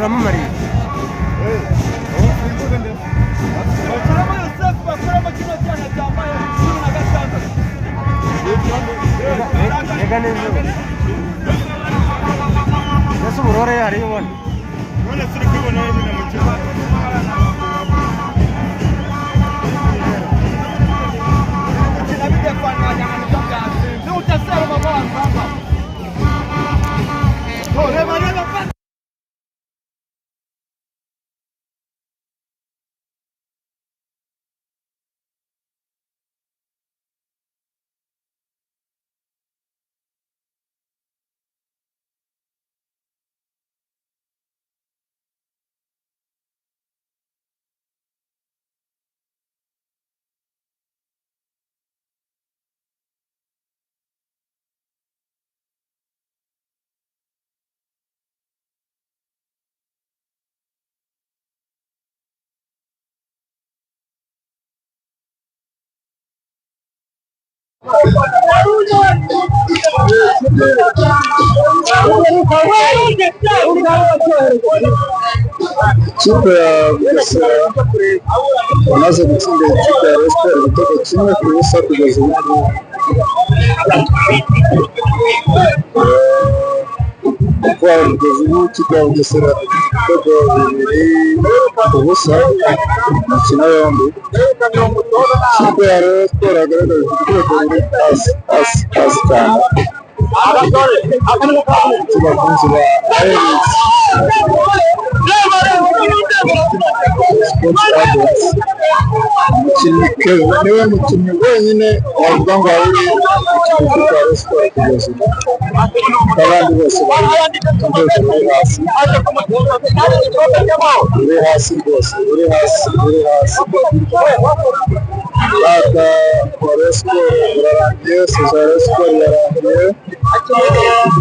turamumariye reka neza ese uburore hariyo ubona none turi kubona nyine mu kigo ikipe ya Bugesera yamaze gutsinda ikipe ya Rayon Sports igitego kimwe ku busa kugeza ubu ngubu. Kugeza ubu ikipe ya Bugesera ibitego 2 ku busa mu mikino yombi. Ikipe ya Rayon Sports yagaragaje urwego ruri hasi cyane. Abakunzi ba Aeris niwe mukinnyi wenyine wavuga ngo ari ikipe ya Rayon Sports kugeza ubu, abandi bose bari hasi rwose, uri hasi. Aka wa Rayon Sports urarangiye, sezo ya Rayon Sports irarangiye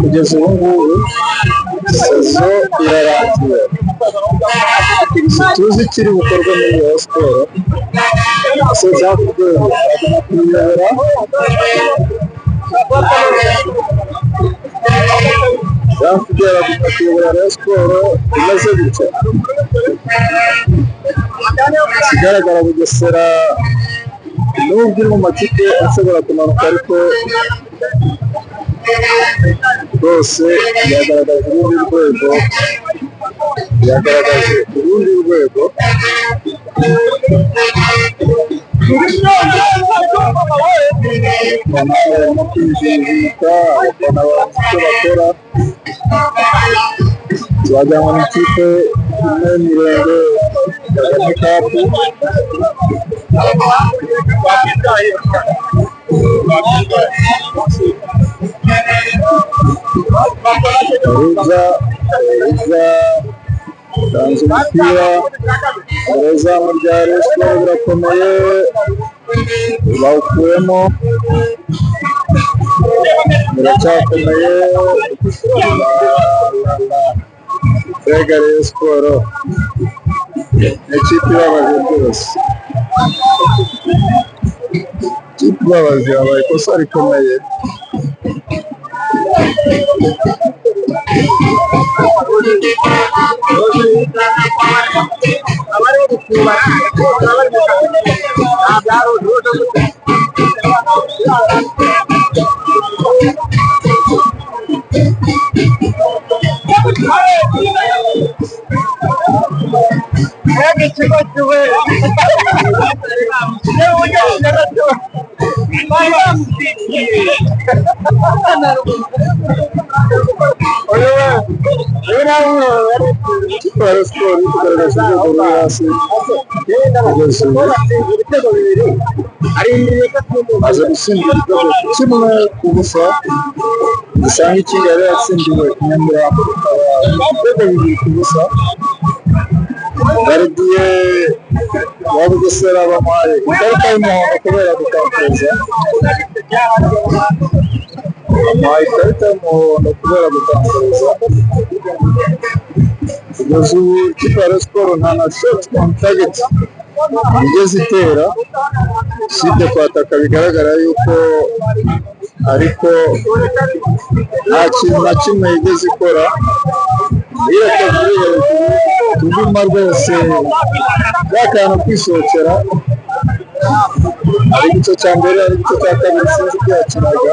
kugeza ubu ngubu, sezo irarangiye. Tuzi ikiri bukorwa muri Rayon Sports, ese zakubwira kuyobora Rayon Sports imeze gutya. Ikigaragara Bugesera nubwo iri mu makipe ashobora kumanuka, ariko rwose yagaragaje urundi rwego. Mu kwizihiza abafana bazi icyo bakora, twajyanwa n'ikipe imwe y'Imirenge Kagame Cup. Tanze umupira, izamu rya Rayon Sports birakomeye, bawukuyemo, biracyakomeye. Mbega Rayon Sports ni ikipe ibabaje rwose, ikipe ibabaje, habaye ikosa rikomeye. Ikipe ya Rayon Sports igaragaza urwego ruri hasi kugeza ubu, aza gutsindira igitego kimwe ku busa, gisanga ikindi yari yatsindiwe Nyamirambo bikaba ibitego 2 ku busa. Garidiye wa Bugesera bamuhaye ikarita y'umuhondo kubera gutakaza, kugeza ubu ikipe ya Rayon Sports nta na shot on target igeze itera, usibye kwataka bigaragara yuko, ariko nta kintu na kimwe igeze ikora yirekeje tuguma rwose bakana kwisohokera ari igice cya mbere ari igice cya kabiri sinzi byakinaga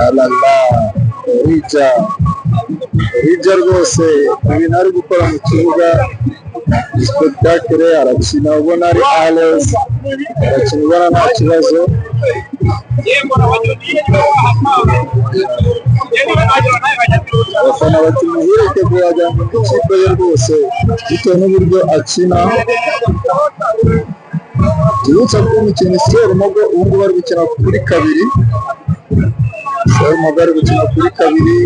alala Rija rwose ibintu ari gukora mu kibuga spectacle arakina ubona ari Alex arakina ubona nta kibazo abafana bati muhireke kuyajya mu kipe ye rwose bitewe n'uburyo akina tubutsa ko umukino Serumogo ubu ngubu bari gukina kuri kabiri Serumogo ari gukina kuri kabiri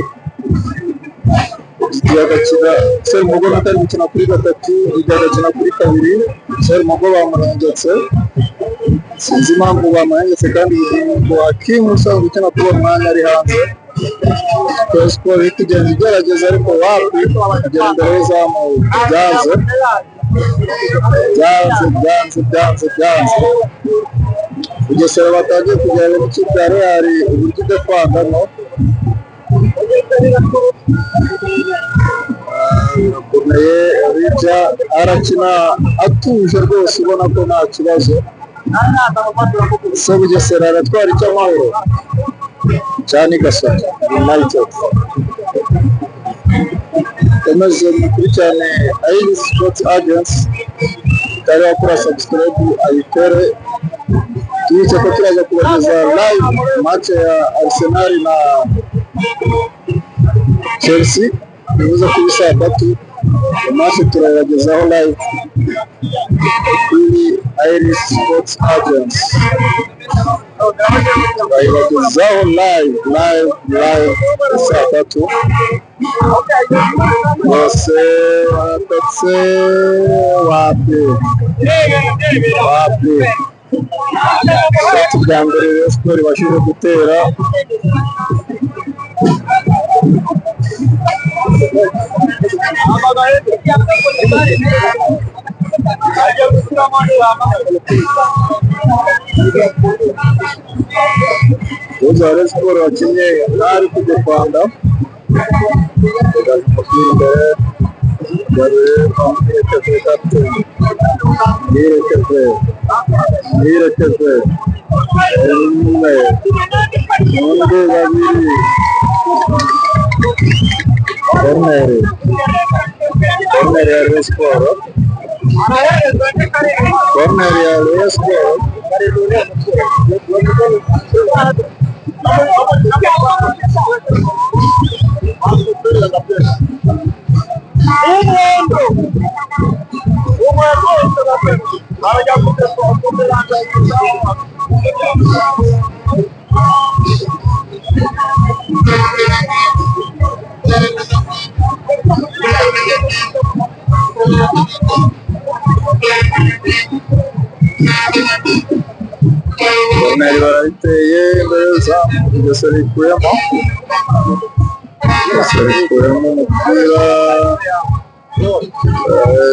agakina Serumogo atari gukina kuri gatatu agakina kuri kabiri Serumogo bamurengetse sinzi impamvu bamurengetse kandi ngo Hakimu usanzwe ukina kuri uwo mwanya ari hanze Siporo iri kugenda igerageza ariko wapi kugera imbere y'izamu byanze Bugesera batangiye kugera n'ikipe ya Real uburyo idefandamo birakomeye Rija arakina atuje rwose ubona ko nta kibazo se Bugesera aratwara icy'amahoro cyane Gasogi United komeze mukurikirane Iris Sports Agency utari wakora subscribe ayikore tubitse ko turaza kubageza live match ya Arsenal na Chelsea bivuze ko bisa tatu match turabagezaho live kuri Iris Sports Agency turabagezaho live bisa tatu bose batatse wapi shoti bwa mbere Rayon Sports ibashije gutera uza Rayon Sports wakinnye ari kudefanda Yirekeze umwe undi babiri corner ya Rayon Sports Corneli barayiteye imbere y'izamu Bugesera ikuyemo umupira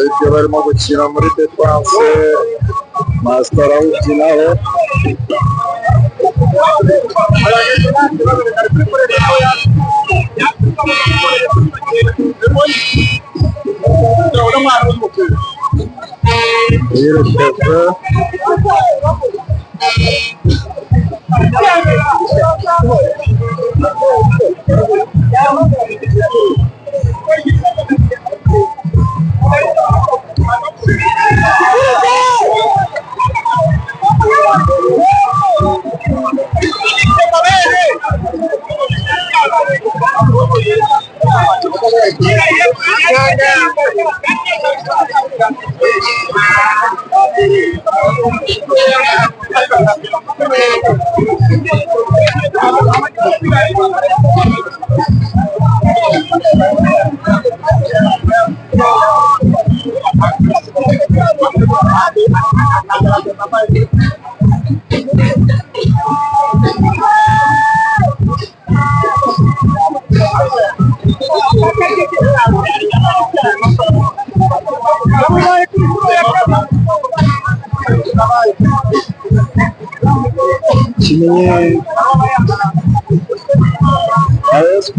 ibyo barimo gukina muri defense Master awukinaho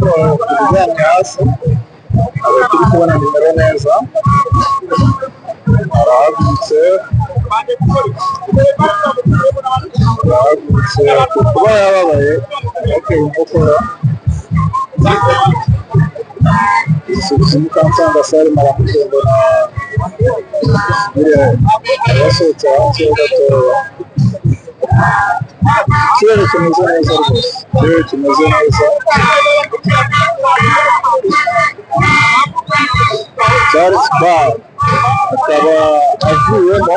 uryamye hasi aba turi kubona nimero neza arahagurutse kuba yababaye ateye inkokora Mukansanga Salma aramutembera yasohotse hanze gatoya ikirere kimeze neza rwose ikirere kimeze neza Charles Bar akaba avuyemo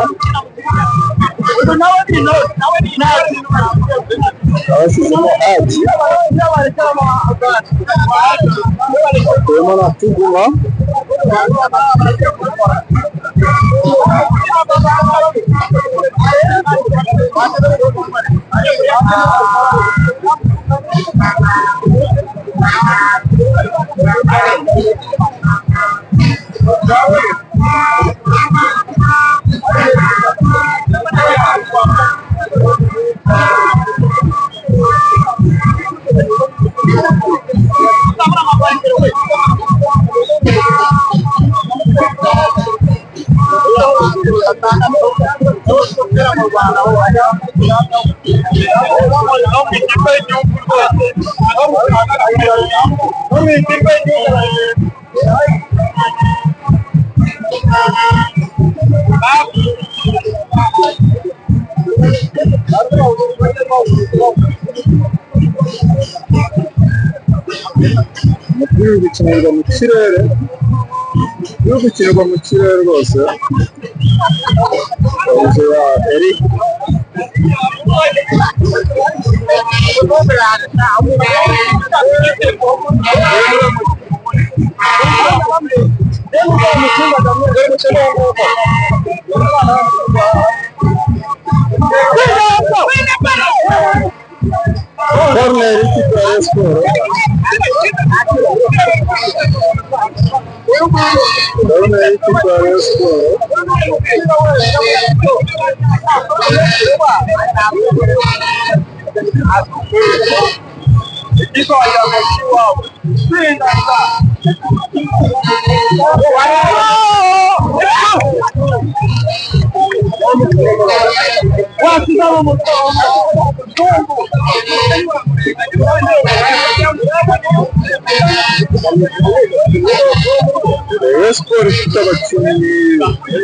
abashyizemo agi akuyemo na Tuguma umupira uri gukinirwa mu kirere rwose hejuru ya Eric corner y'ikipe ya Rayon Sports corner y'ikipe ya Rayon Sports Rayon Sports ifite abakinnyi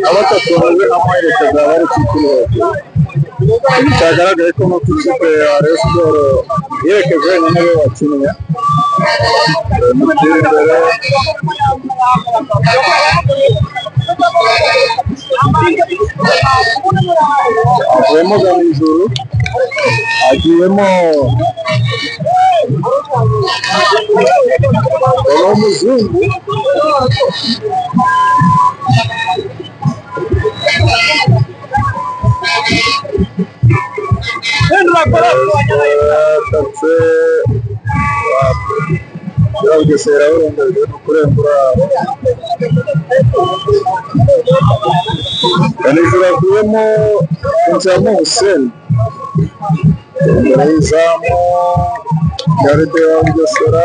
abatatu bamaze nk'amaherekezo bari ku kibuga bitagaragaye ko mu ikipe ya Rayon Sports yerekeje wenyine we wakinnye umupira imbere avuyemo gana ijuru agiyemo umuzungu Bugesera urengejwe no kurengura Kanizura avuyemo Nzamo Hussein imbere y'izamu garide wa Bugesera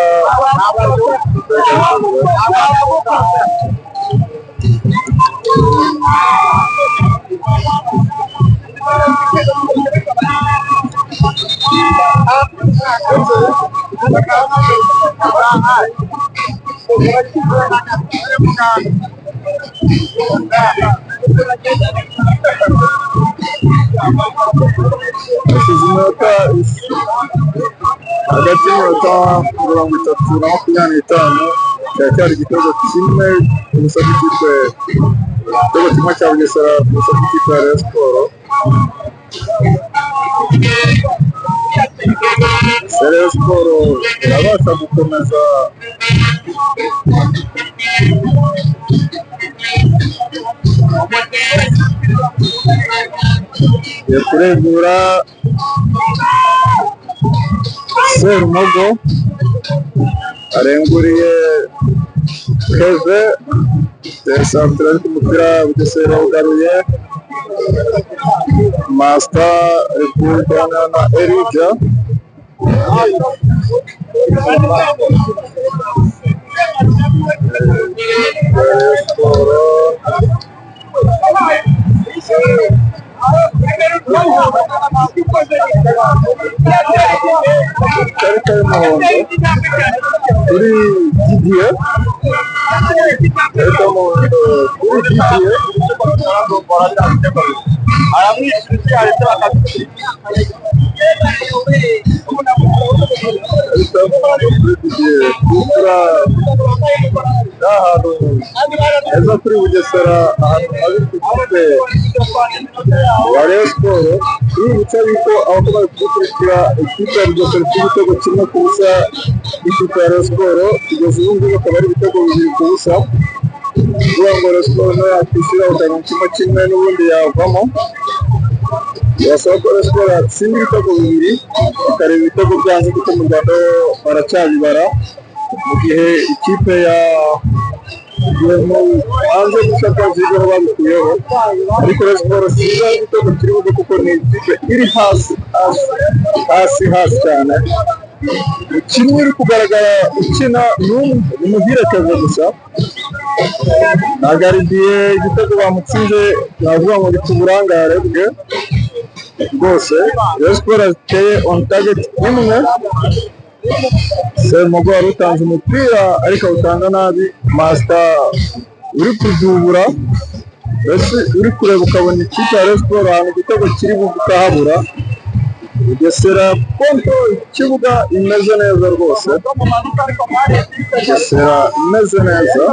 asize iminota hagati y'iminota 30 na 25 cyari igitego kimwe ubusa bw'ikipe igitego kimwe cya Bugesera ubusa bw'ikipe ya Rayon Sports Rayon Sports irabasha gukomeza kuregura Serumogo arenguriye Keve Santre ku mupira Bugesera ugaruye Master Repubulika na Erija ikarita y'umuhondo kuri Didier, ikarita y'umuhondo kuri Didier, ahantu heza kuri Bugesera, ahantu hari ikipe ya Rayon Sports. Bibutsa yuko abakomeje gukurikira ikipe ya Bugesera igitego kimwe ku busa ikipe ya Rayon Sports, kugeza ubu ngubu akaba ari ibitego 2 ku busa. Kuvuga ngo Rayon Sports nayo yakwishyura utanga kimwe n'ubundi yavamo. Birasaba ko Rayon Sports yatsinda ibitego 2 ikareba ibitego byanze kuko mu Rwanda baracyabibara, mu gihe ikipe ya hanze gushaka zigaho babikuyeho, ariko Rayon Sports siza ibitego kiri bugo kuko ni ikipe iri hasi cyane. Kimwe uri kugaragara ukina n'umuhire Kevin gusa, nagaridiye igitego bamutsinze, navuga ngo gifite uburangare bwe rwose. Rayon Sports ateye on target imwe, Semugo wari utanze umupira ariko awutanga nabi, Master uri kudubura mbese uri kureba ukabona ikipe ya Rayon Sports ahantu igitego kiri bukahabura. Bugesera konto ikibuga imeze neza rwose, Bugesera imeze neza.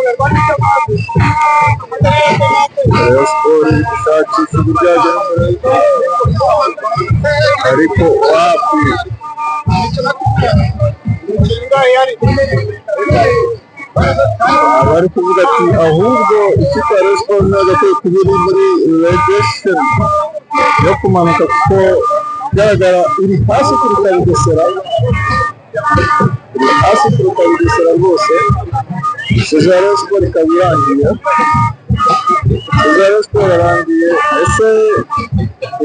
Rayon Sports ishakisha uburyo yagenda ariko wapi, bari kuvuga ati ahubwo ikipe ya Rayon Sports n'agateye kubiri muri relegation yo kumanuka, kuko bigaragara iri hasi kuruta Bugesera, rwose. Sezo ya Rayon Sports ikaba irangiye, ese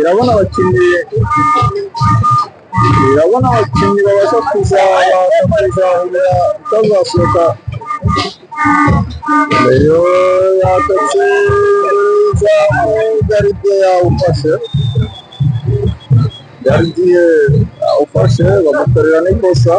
irabona abakinnyi babasha kuzahurira itazasohoka. Reyo yatatse garidiye yawufashe bamukorera n'ikosa,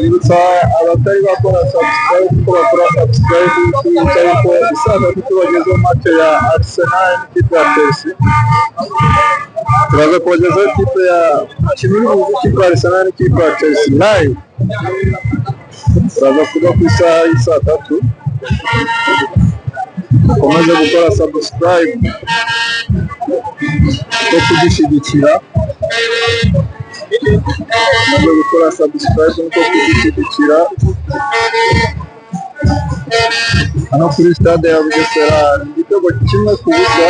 Ibutsa abatari bakora subscribe kuko bakora subscribe, ibutsa yuko isaha tubagezeho match ya Arsenal n'ikipe ya Chelsea. Turaza kubagezaho ikipe ya ikipe ya Arsenal n'ikipe ya Chelsea live. Turaza kuba ku isaha y'isa 3. Ukomeze gukora subscribe no kudushyigikira, ukomeze gukora subscribe no kudushyigikira. Hano kuri stade ya Bugesera igitego kimwe ku busa,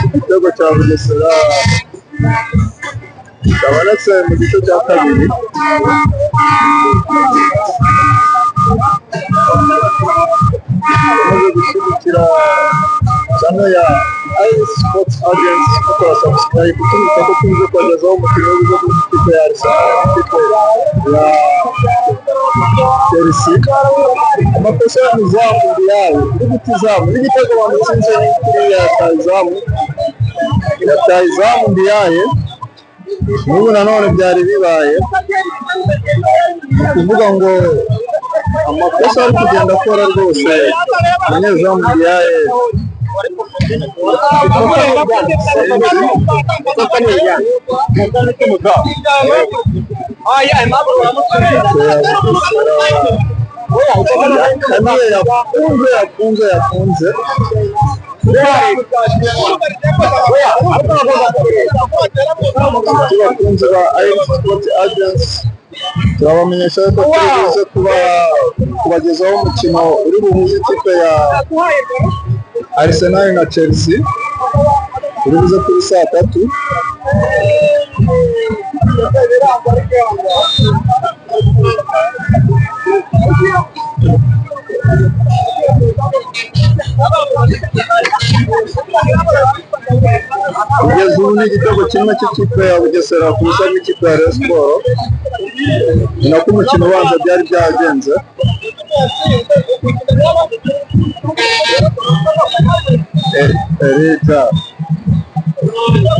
igitego cya Bugesera cyabonetse mu gice cya kabiri. Ukomeze gushyigikira channel ya iSports Agents, gukora subscribe kuko tuzi kubagezaho umukino w'ikipe ya Arsenal n'ikipe ya Chelsea. Amakosa y'umuzamu Ndiaye uri guta izamu n'igitego bamutsinze kuri ya Rutahizamu Ndiaye. N'ubu nanone byari bibaye kuvuga ngo amakosa ari kugenda akora rwose umunyezamu Ndiaye. yakunze abakunzi ba iSports Agents, turabamenyesha ko tugiye kubagezaho umukino uri buhuze ikipe ya Arsenal na Chelsea. turibuze kuri saa tatu. Kugeza ubu ni igitego kimwe cy'ikipe ya Bugesera ku busa bw'ikipe ya Rayon Sports. Ni nako umukino ubanza byari byagenze.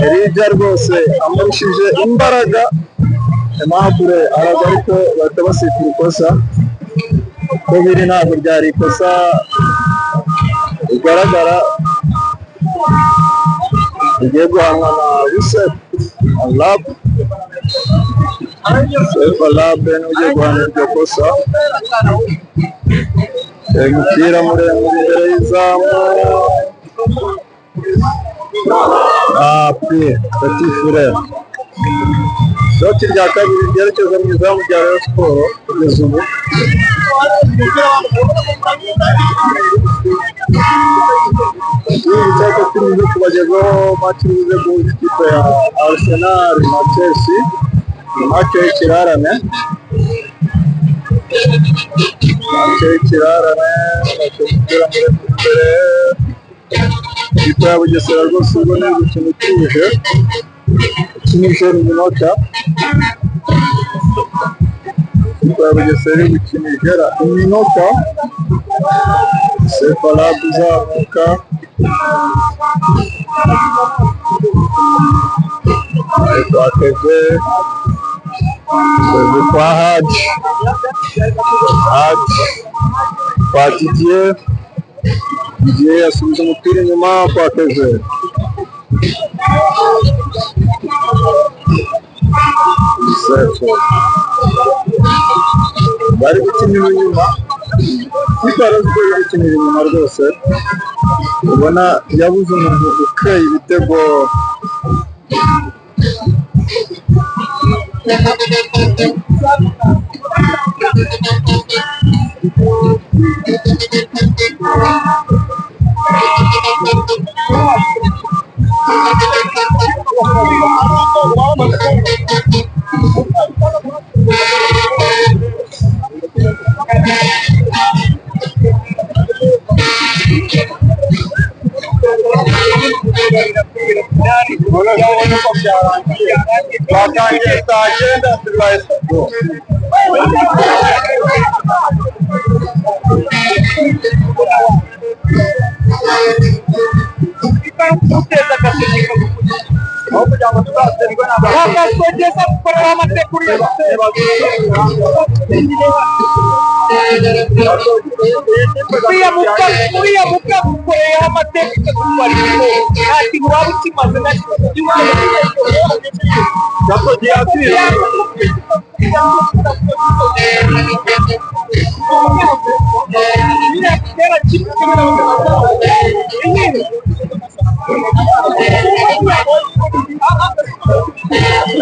Erija rwose amurushije imbaraga, Aimable araza ariko bahita basifura ikosa. Ko biri ntabwo ryari ikosa rigaragara, rigiye guhanwa na Yusuf Alab. Yusuf Alab ni ugiye guhana iryo kosa. Umupira muremure imbere y'izamu. Petit Frere. Shoti rya kabiri ryerekeza mu izamu rya Rayon Sports kugeza ubu. Igitego cy'umuntu kubagezaho match ibuze guhuza ikipe ya Arsenal na Chelsea. Match y'ikirarane. Umupira muremure ikipe ya Bugesera rwose ubwo ni gukina utuje, ukinisha iminota. Ikipe ya Bugesera iri gukinisha iminota. Sefalab uzamuka, twateze kwa Haji kwa Didier yasubiza umupira inyuma kwa Keze. Bari gukinira inyuma, ikipe ya Rayon Sports iri gukinira inyuma rwose, ubona yabuze umuntu ukeye ibitego.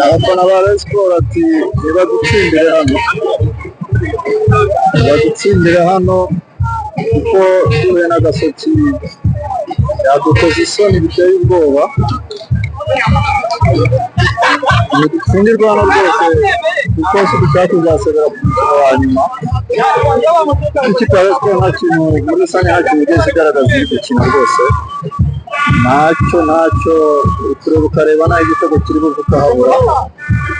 Abafana ba Rayon Sports ati nibadutsindire hano kuko duhuye n'agasoki yadukoze isoni biteye ubwoba. Nidutsindirwa hano rwose kuko dushaka kuzasubira ku mukino wa nyuma. Ikipe ya Rayon Sports nta kintu muri rusange nta kintu igeze igaragaza iri gukina rwose, ntacyo kureba ukareba naho igitego kiri buve ukahabura.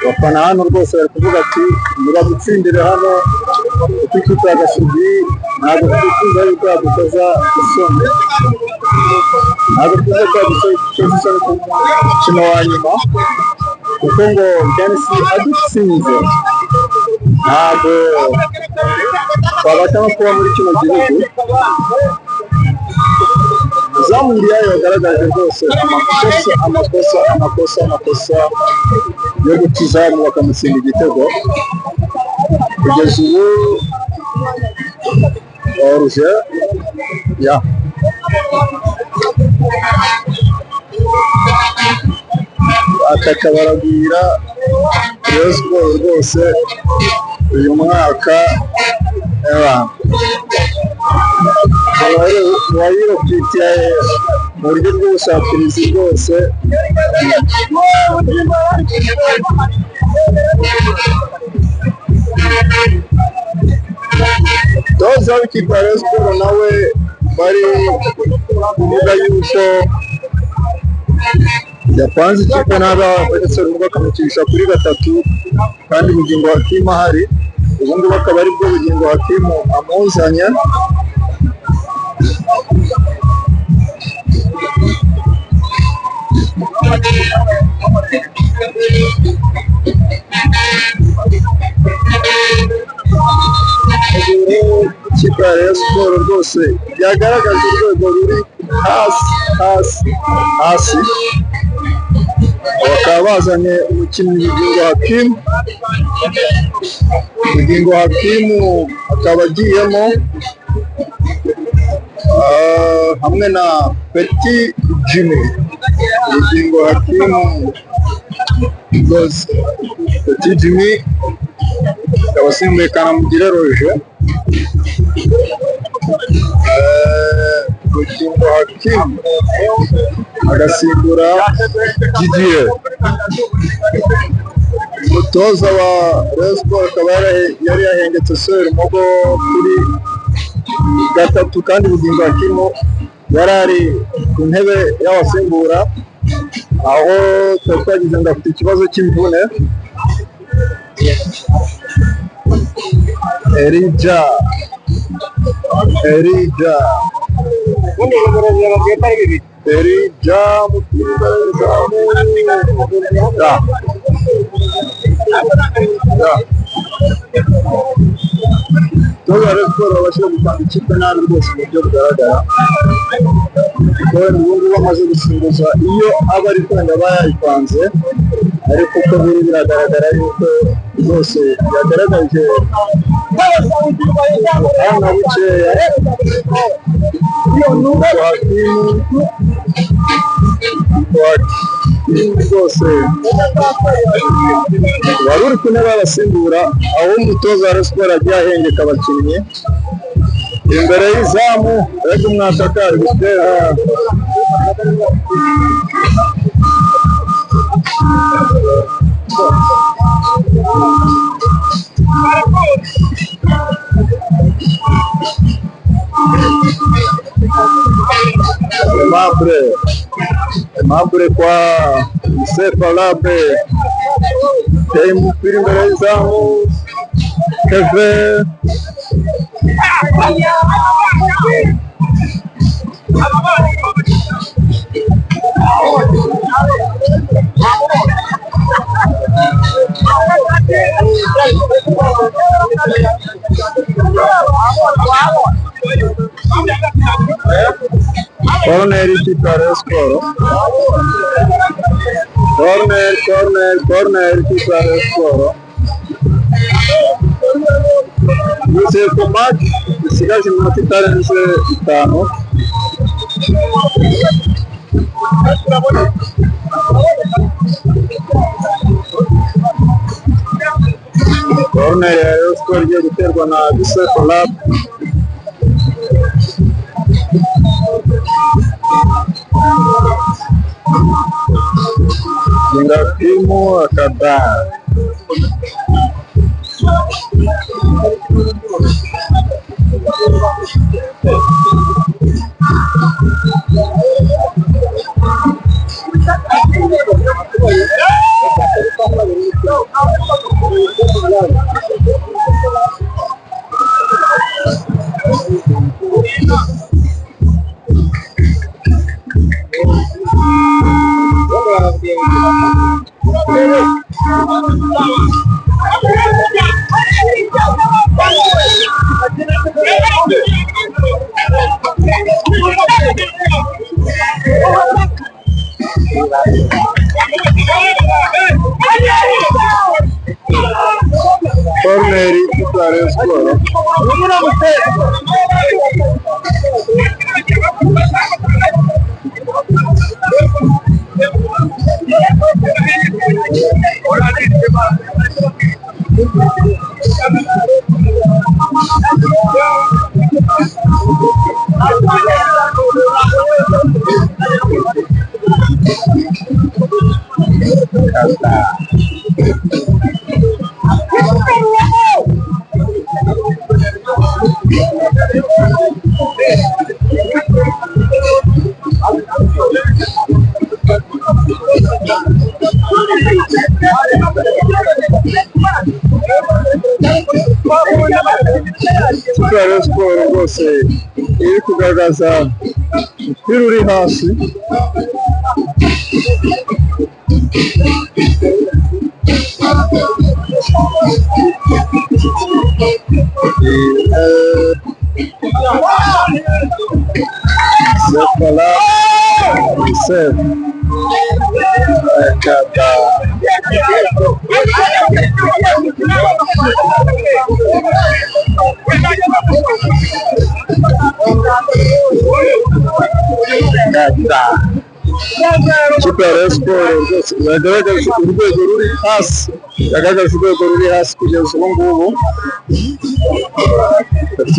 Abafana hano rwose bari kuvuga ati nibadutsindire hano kuko ikipe ya Gasogi ntabwo twifuza yuko yadukoza isoni, ku mukino wa nyuma, kuko ngo Denisi adutsinze ntabwo twabasha no kuba muri kino gihugu. Izamu yayo yagaragaje rwose amakosa yo guca izamu bakamutsinda igitego. Kugeza ubu Oruje ataka baragwira Rayon Sports rwose uyu mwaka wayirokitiye mu buryo bw'ubusatirizi bwose. Toza w'ikipe ya Rayon Sports nawe bari kuvuga yuko yapanze ikipe nabi ndetse n'ubwo akamukirisha kuri gatatu kandi Bugingo Hakim ahari, ubu ngubu akaba ari bwo Bugingo Hakim amuzanye. Ikipe ya Rayon Sports rwose yagaragaje urwego ruri hasi, bakaba bazanye umukinnyi Bugingo Hakim akaba agiyemo hamwe na Petit Jimmy. Bugingo Hakim rwose Petit Jimmy akaba asimbuye Kanamugire Roger. Bugingo Hakim agasimbura Didier. Umutoza wa Rayon Sports akaba yari yahengetse Serumogo kuri gatatu kandi Bugingo Hakim yari ari ku ntebe y'abasimbura, aho twari twagize ngo afite ikibazo cy'imvune. Erija Toza Rayon Sports babashije gutanga ikipe nabi rwose mu buryo bugaragara, kuko ubu ngubu bamaze gusimbuza iyo aba ari kwenda bayayipanze, ariko uko biri biragaragara yuko rwose yagaragaje hano bukeya. Rwose wari uri ku ntebe y'abasimbura, aho umutoza wa Rayon Sports agiye ahengeka abakinnyi imbere y'izamu, ariko umwataka ari gutera Aimable kwa Sefa Labe teye umupira imbere y'izamu. Keve corner ikipe ya Rayon Sports, corner ikipe ya Rayon Sports. Yose ku match isigaje iminota itarenze 5. Corner ya Rayon Sports igiye guterwa na Sefa Labe. Hakim akada corner ikipe ya Rayon Sports. kugaragaza Rayon Sports rwose iri kugaragaza umupira uri hasi Zefala Yusef Kata ikipe ya Rayon Sports rwose iragaragaza urwego ruri hasi, iragaragaza urwego ruri hasi kugeza ubu ngubu.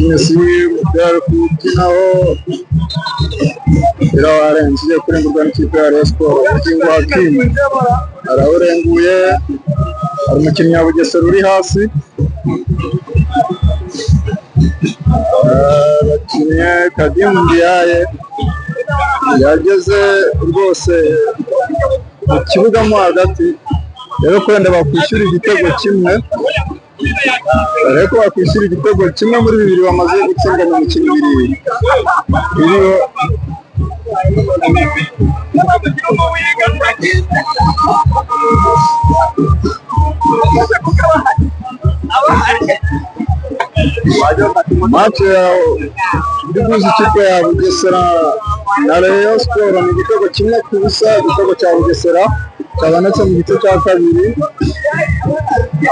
Messi umupira ari kuwukinaho, umupira warenze ugiye kurengurwa n'ikipe ya Rayon Sports. Ubugingo Hakim arawurenguye, hari umukinnyi wa Bugesera uri hasi, bakinnye Kadim Ndiaye yageze rwose mu kibuga mo hagati, rero kwenda bakwishyura igitego kimwe, ariko bakwishyura igitego kimwe muri bibiri bamaze gutsinda mu mikino ibiri iriho. Match iri guhuza ikipe ya Bugesera na Rayon Sports ni igitego kimwe ku busa. Igitego cya Bugesera cyabonetse mu gice cya kabiri.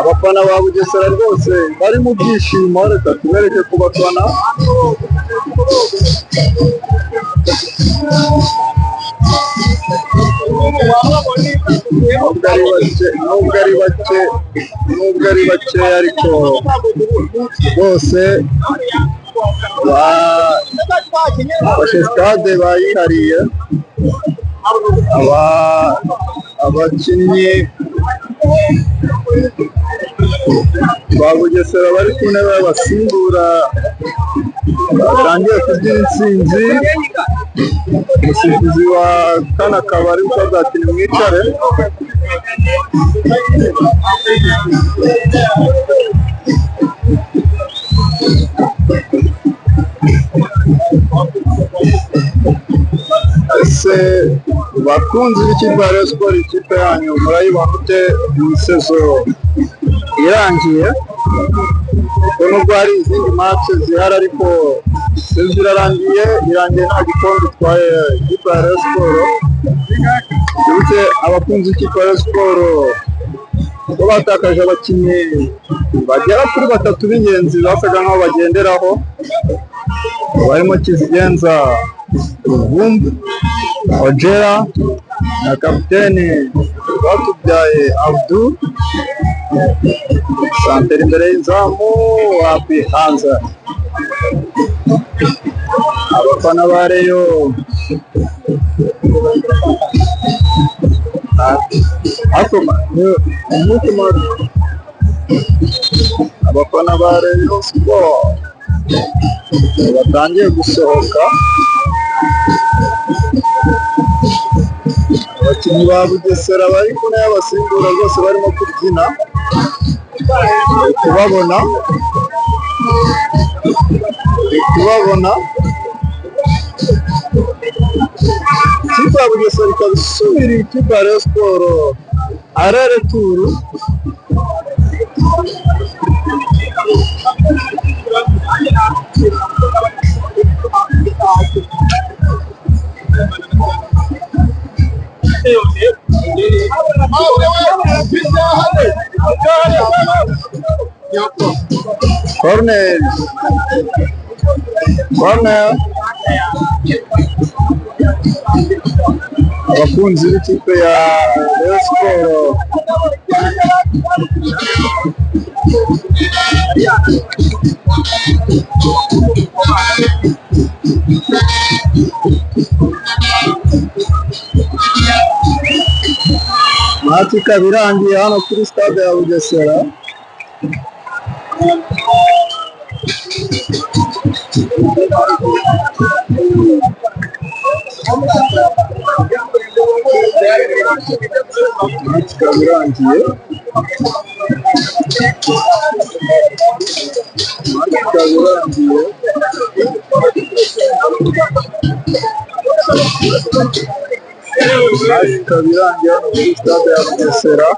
Abafana ba Bugesera rwose bari mu byishimo, reka tubereke ku bafana. Nubwo ari bake ariko bose bafashe stade bayihariye. Abakinnyi ba Bugesera bari ku ntebe y'abasimbura batangiye kubyina intsinzi. Umusifuzi wa kano kabari usabwa ati nimwicare. Ese bakunzi b'ikipe ya Rayon Sports, ikipe yanyu murayibona ute mu sezo irangiye? Nubwo hari izindi match zihari ariko sezo irarangiye nta gikombe itwaye ikipe ya Rayon Sports. Uretse abakunzi b'ikipe ya Rayon Sports ko batakaje abakinnyi bagera kuri batatu b'ingenzi basaga nk'aho bagenderaho, barimo Kizigenza Ruvumbu, Ojera na kapiteni Rwatubyaye Abdul. Santere imbere y'izamu wapi hanze. Abafana ba Rayon abafana ba Rayon Sports batangiye gusohoka. Abakinnyi ba Bugesera bari ku ntebe y'abasimbura rwose barimo kubyina, kubabona ikipe ya Bugesera ikaba isubira ikipe ya Rayon Sports arere turu. Corner abakunzi b'ikipe ya Rayon Sports Match ikaba irangiye hano kuri stade ya Bugesera. Match ikaba irangiye. Ikaba irangiye hano kuri stade ya Bugesera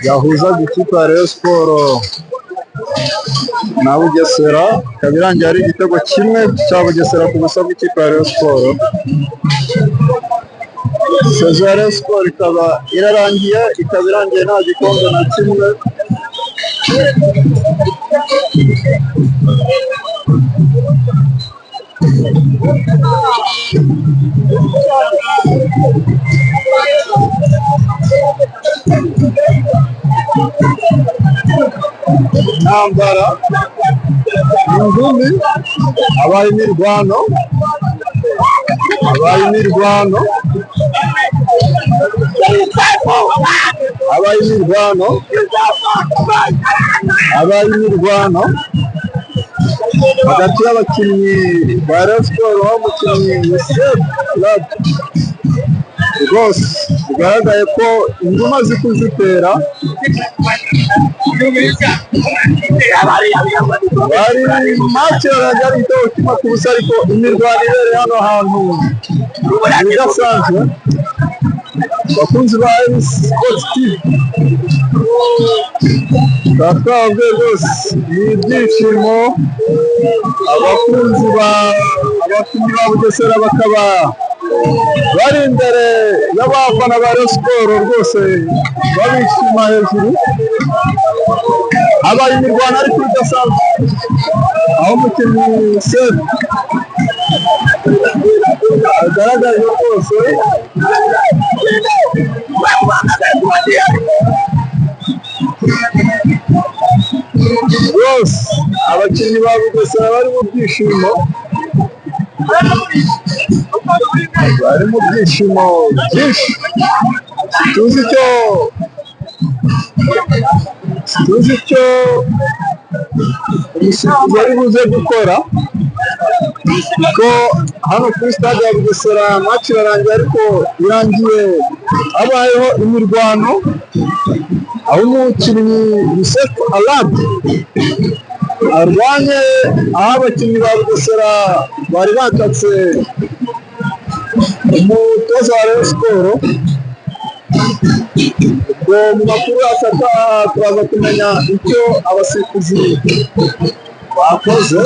yahuzaga ikipe ya Rayon Sports na Bugesera. Ikaba irangiye ari igitego kimwe cya Bugesera ku busa bw'ikipe ya Rayon Sports. Saison ya Rayon Sports ikaba irarangiye, ikaba irangiye nta gikombe na kimwe. Intambara, ingumi, habaye imirwano, habaye imirwano, habaye imirwano, habaye imirwano hagati y'abakinnyi ba Rayon Sports n'umukinnyi Yusef Club. Rwose bigaragaye ko inguma ziri kuzitera. Bari match yarangiye igitego kimwe ku busa, ariko imirwano ibereye hano hantu bidasanzwe. Bakunzi ba Sports TV twabwe rwose ni ibyishimo. Abakunzi abakinnyi ba Bugesera bakaba bari imbere y'abafana ba Rayon Sports rwose babishima hejuru. Habaye imirwano ariko idasanzwe, aho umukinnyi Seth agaragaje rwose abakinnyi ba Bugesera bari mu byishimo, bari mu byishimo byinshi. Tuzi icyo umusifuzi ari buze gukora, ko hano kuri stade ya Bugesera match irarangiye, ariko irangiye habayeho imirwano, aho umukinnyi Yusef Alad arwanye aho abakinnyi ba Bugesera bari batatse umutoza wa Rayon Sports. Mu makuru asaka turaza kumenya icyo abasifuzi bakoze.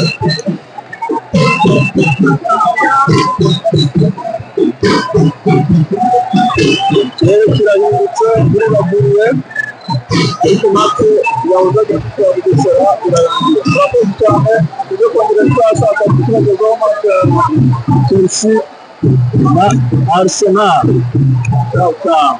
Ikirere kirahindutse, birabaguriye, ariko natwe yahuzaga ikipe ya Bugesera irarangiye. Murakoze cyane, tujye kongera twashaka tukagezaho match ya Chelsea na Arsenal. Ciao ciao.